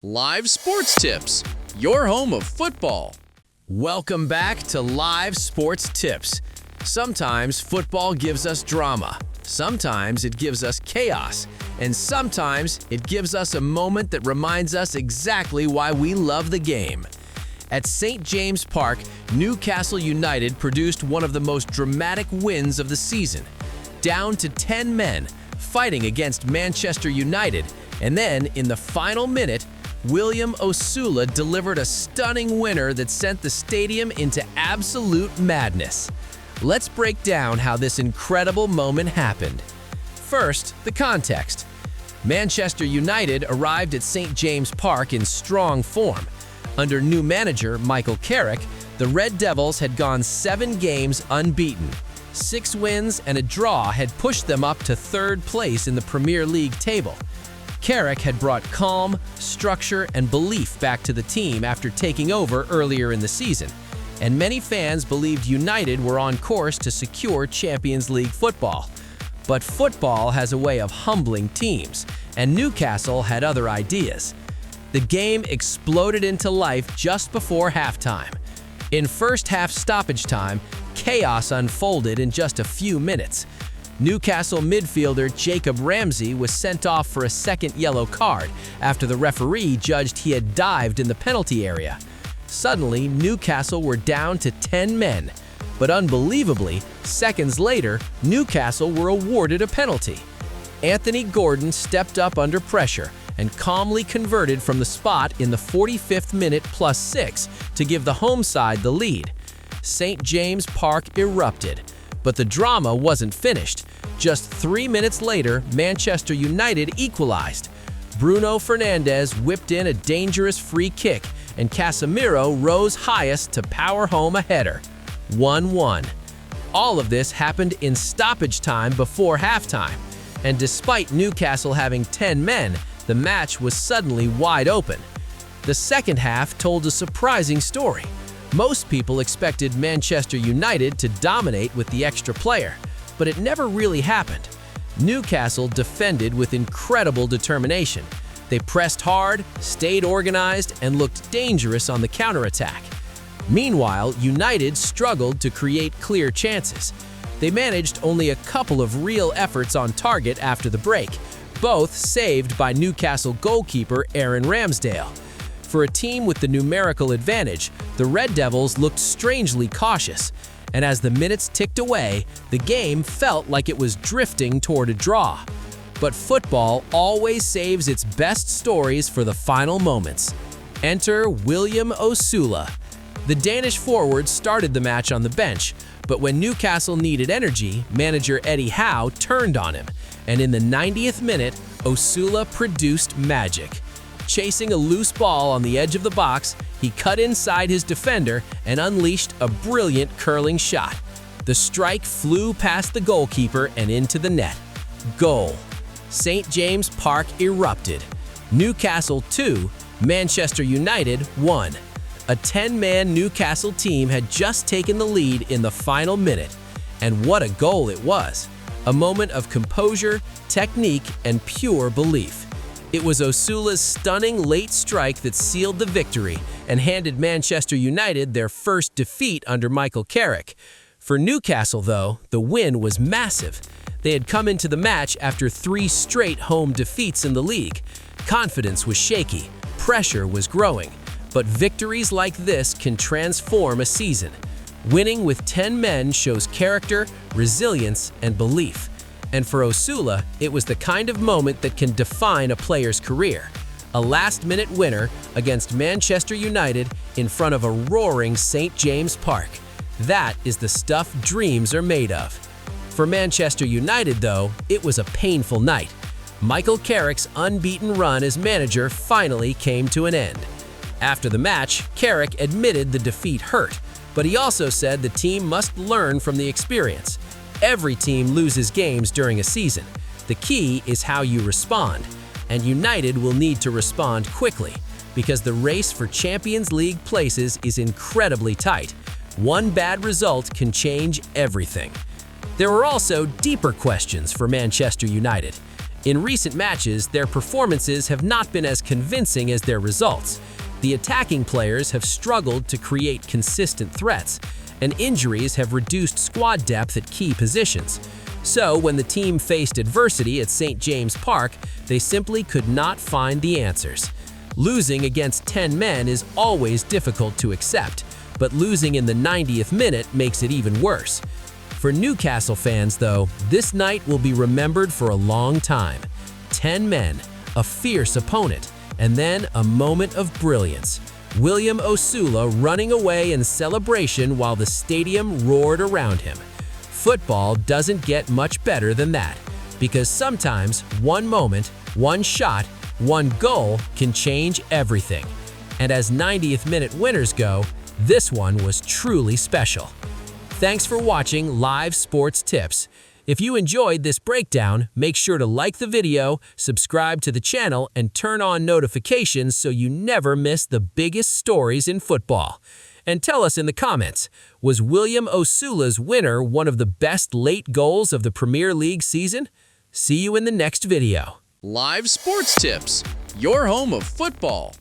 Live Sports Tips, your home of football. Welcome back to Live Sports Tips. Sometimes football gives us drama, sometimes it gives us chaos, and sometimes it gives us a moment that reminds us exactly why we love the game. At St. James Park, Newcastle United produced one of the most dramatic wins of the season. Down to 10 men, fighting against Manchester United, and then in the final minute, William Osula delivered a stunning winner that sent the stadium into absolute madness. Let's break down how this incredible moment happened. First, the context. Manchester United arrived at St. James Park in strong form. Under new manager Michael Carrick, the Red Devils had gone 7 games unbeaten. 6 wins and a draw had pushed them up to 3rd place in the Premier League table. Carrick had brought calm, structure, and belief back to the team after taking over earlier in the season, and many fans believed United were on course to secure Champions League football. But football has a way of humbling teams, and Newcastle had other ideas. The game exploded into life just before halftime. In first half stoppage time, chaos unfolded in just a few minutes. Newcastle midfielder Jacob Ramsey was sent off for a second yellow card after the referee judged he had dived in the penalty area. Suddenly, Newcastle were down to 10 men. But unbelievably, seconds later, Newcastle were awarded a penalty. Anthony Gordon stepped up under pressure and calmly converted from the spot in the 45th minute +6 to give the home side the lead. St. James Park erupted. But the drama wasn't finished. Just 3 minutes later, Manchester United equalized. Bruno Fernandes whipped in a dangerous free kick, and Casemiro rose highest to power home a header. 1-1. All of this happened in stoppage time before halftime. And despite Newcastle having 10 men, the match was suddenly wide open. The second half told a surprising story. Most people expected Manchester United to dominate with the extra player, but it never really happened. Newcastle defended with incredible determination. They pressed hard, stayed organized, and looked dangerous on the counterattack. Meanwhile, United struggled to create clear chances. They managed only a couple of real efforts on target after the break, both saved by Newcastle goalkeeper Aaron Ramsdale. For a team with the numerical advantage, the Red Devils looked strangely cautious, and as the minutes ticked away, the game felt like it was drifting toward a draw. But football always saves its best stories for the final moments. Enter William Osula. The Danish forward started the match on the bench, but when Newcastle needed energy, manager Eddie Howe turned on him, and in the 90th minute, Osula produced magic. Chasing a loose ball on the edge of the box, he cut inside his defender and unleashed a brilliant curling shot. The strike flew past the goalkeeper and into the net. Goal. St. James Park erupted. Newcastle 2, Manchester United 1. A 10-man Newcastle team had just taken the lead in the final minute. And what a goal it was! A moment of composure, technique, and pure belief. It was Osula's stunning late strike that sealed the victory and handed Manchester United their first defeat under Michael Carrick. For Newcastle, though, the win was massive. They had come into the match after 3 straight home defeats in the league. Confidence was shaky, pressure was growing, but victories like this can transform a season. Winning with 10 men shows character, resilience, and belief. And for Osula, it was the kind of moment that can define a player's career. A last-minute winner against Manchester United in front of a roaring St. James Park. That is the stuff dreams are made of. For Manchester United, though, it was a painful night. Michael Carrick's unbeaten run as manager finally came to an end. After the match, Carrick admitted the defeat hurt, but he also said the team must learn from the experience. Every team loses games during a season. The key is how you respond, and United will need to respond quickly because the race for Champions League places is incredibly tight. One bad result can change everything. There were also deeper questions for Manchester United. In recent matches, their performances have not been as convincing as their results. The attacking players have struggled to create consistent threats, and injuries have reduced squad depth at key positions. So, when the team faced adversity at St. James Park, they simply could not find the answers. Losing against 10 men is always difficult to accept, but losing in the 90th minute makes it even worse. For Newcastle fans, though, this night will be remembered for a long time. 10 men, a fierce opponent, and then a moment of brilliance. William Osula running away in celebration while the stadium roared around him. Football doesn't get much better than that, because sometimes one moment, one shot, one goal can change everything. And as 90th minute winners go, this one was truly special. Thanks for watching Live Sports Tips. If you enjoyed this breakdown, make sure to like the video, subscribe to the channel, and turn on notifications so you never miss the biggest stories in football. And tell us in the comments, was William Osula's winner one of the best late goals of the Premier League season? See you in the next video. Live Sports Tips, your home of football.